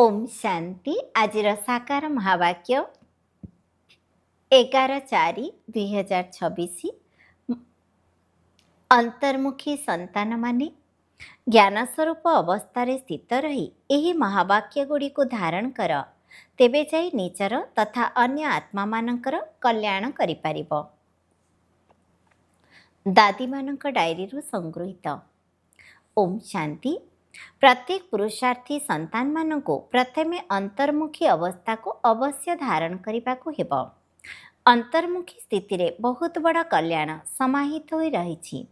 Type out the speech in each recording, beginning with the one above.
ओम शांति। आज साकार महावाक्य 11/4/2026। अंतर्मुखी संतान माने ज्ञान स्वरूप अवस्था स्थित रही यही महावाक्य गुड़ी को धारण कर, तेबे जाई निजर तथा अन्य आत्मा मानकर कल्याण करिपारिब। दादी मानक डायरी रु संगृहीत। ओम शांति। प्रत्येक पुरुषार्थी संतान मानकु प्रथमे अंतर्मुखी अवस्था को अवश्य धारण करने को हेब। अंतर्मुखी स्थिति रे बहुत बड़ा कल्याण समाहित होई रही।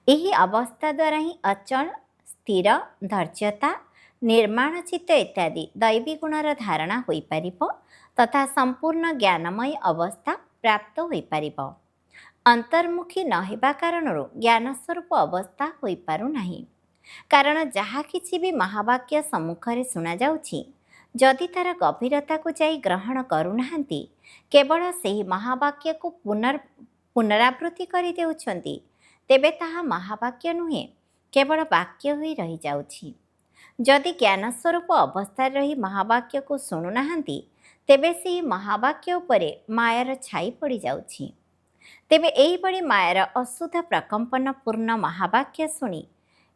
यही अवस्था द्वारा ही अचल, स्थिर, धैर्यता, निर्माणचित्त इत्यादि दैवी गुणर धारणा होई पारिब तथा संपूर्ण ज्ञानमय अवस्था प्राप्त होई पारिब। अंतर्मुखी न हेबा कारणरू ज्ञान स्वरूप अवस्था होई पारु नाही। कारण जहाँ किसी भी महावाक्य सम्मुखरे शुणा जाउछि, जदि तार गभीरता को जाई ग्रहण करुनाहांती, केवल सेही महावाक्य को पुनरावृत्ति करि देउछंती, तेबे ताहा महावाक्य नुहे, केवल वाक्य होई रही जाउछि। जदि ज्ञान स्वरूप अवस्था रही महावाक्य को शुणुनाहांती, तेबे सेही महावाक्य उपरे मायार छाई पड़ी जाउछि। तेबे एहिभଳି मायार अशुद्ध प्रकंपन पूर्ण महावाक्य शुणी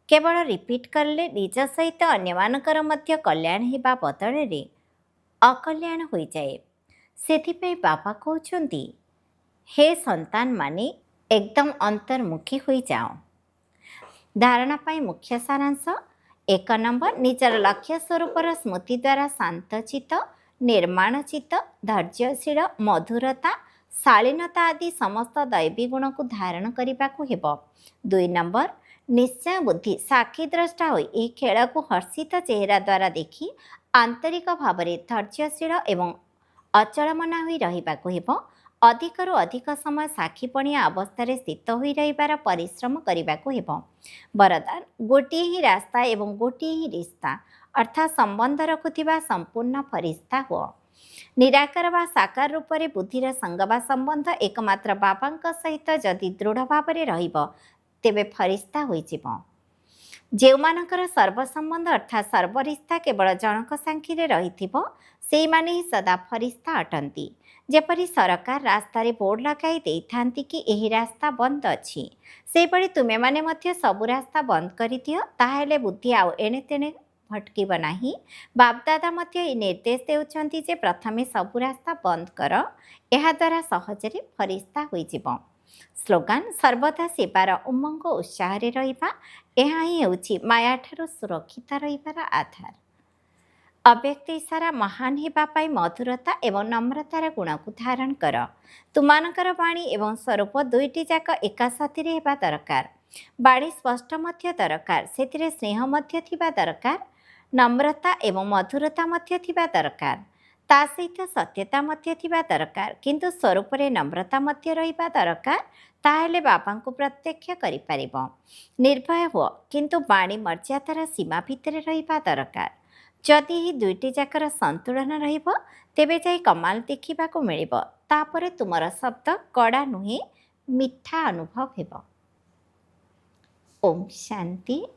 केवल रिपीट करले निज सहित अन्यमानकर मध्य कल्याण हेबा बदଳରେ अकल्याण होई जाए। सेथिपई बाबा कहउछंती, हे संतान माने एकदम अंतर्मुखी होई जाओ। धारणा पाई मुख्य सारांश। 1 नंबर, निजर लक्ष्य स्वरूपर स्मृति द्वारा शांतचित्त, निर्माणचित्त, धैर्यशील, मधुरता, शालीनता आदि समस्त दैवी गुण को धारण करने को हेब। 2 नंबर, निश्चय बुद्धि साक्षी द्रष्टा होई यह खेल को हर्षित चेहरा द्वारा देखी आंतरिक भाव में धैर्यशील एवं अचलमना होई रहिबा को हेब। अधिकरू अधिक समय साक्षीपणिया अवस्था स्थित होई रहिबार परिश्रम करने को हेब। वरदान, गोटे ही रास्ता एवं गोटे ही रिश्ता अर्थात संबंध रखुथिबा संपूर्ण फरिश्ता हो। निराकार वा साकार रूप में बुद्धिर संग वा संबंध एकमात्र बाबांक सहित जदि दृढ़ भाव में रहिब, तेबे फरिश्ता होइजिब। जेउमानकर सर्वसंबंध अर्थात सर्वरिश्ता केवल जनक सांखी रहिथिबो, सेई माने ही सदा फरिश्ता अटंती। जेपरि सरकार रास्तार बोर्ड लगाई देइथांती कि एही रास्ता बंद अछि, सेपरि तुमे माने मध्य सबु रास्ता बंद करिदियो, ताहेले बुद्धि आउ एणे तेणे भटकीब नाही। बापदादा मध्य ये निर्देश देउछंती जे प्रथमे सबु रास्ता बंद कर, एहा द्वारा सहजरे फरिश्ता होइजिब। स्लोगान, सर्वदा सेवार उमंग उत्साह रहिबा, एहा ही हेउछि माया ठारू सुरक्षित रहिबार आधार। अव्यक्त इशारा महान हेबा पाई मधुरता एवं नम्रतार गुण को धारण कर। तुमानकर वाणी एवं स्वरूप दुईटी जाक एका साथी हेबा दरकार। वाणी स्पष्ट मध्य दरकार, सेतिरे स्नेह मध्य थिबा दरकार, नम्रता एवं मधुरता मध्य थिबा दरकार, ता सहित सत्यता मध्य थिबा दरकार, किंतु स्वरूप रे नम्रता मध्य रहिबा दरकार। ताहेले बाबा को प्रत्यक्ष करि पारिब। निर्भय हो, किंतु वाणी मर्यादार सीमा भितर रहिबा दरकार। जदि ही दुईटी जाकर संतुलन रहिब, तेबे जाई कमाल देखिबा को मिलिब। तापरे तुमर शब्द कड़ा नुहे, मिठा अनुभव हेब। ओम शांति।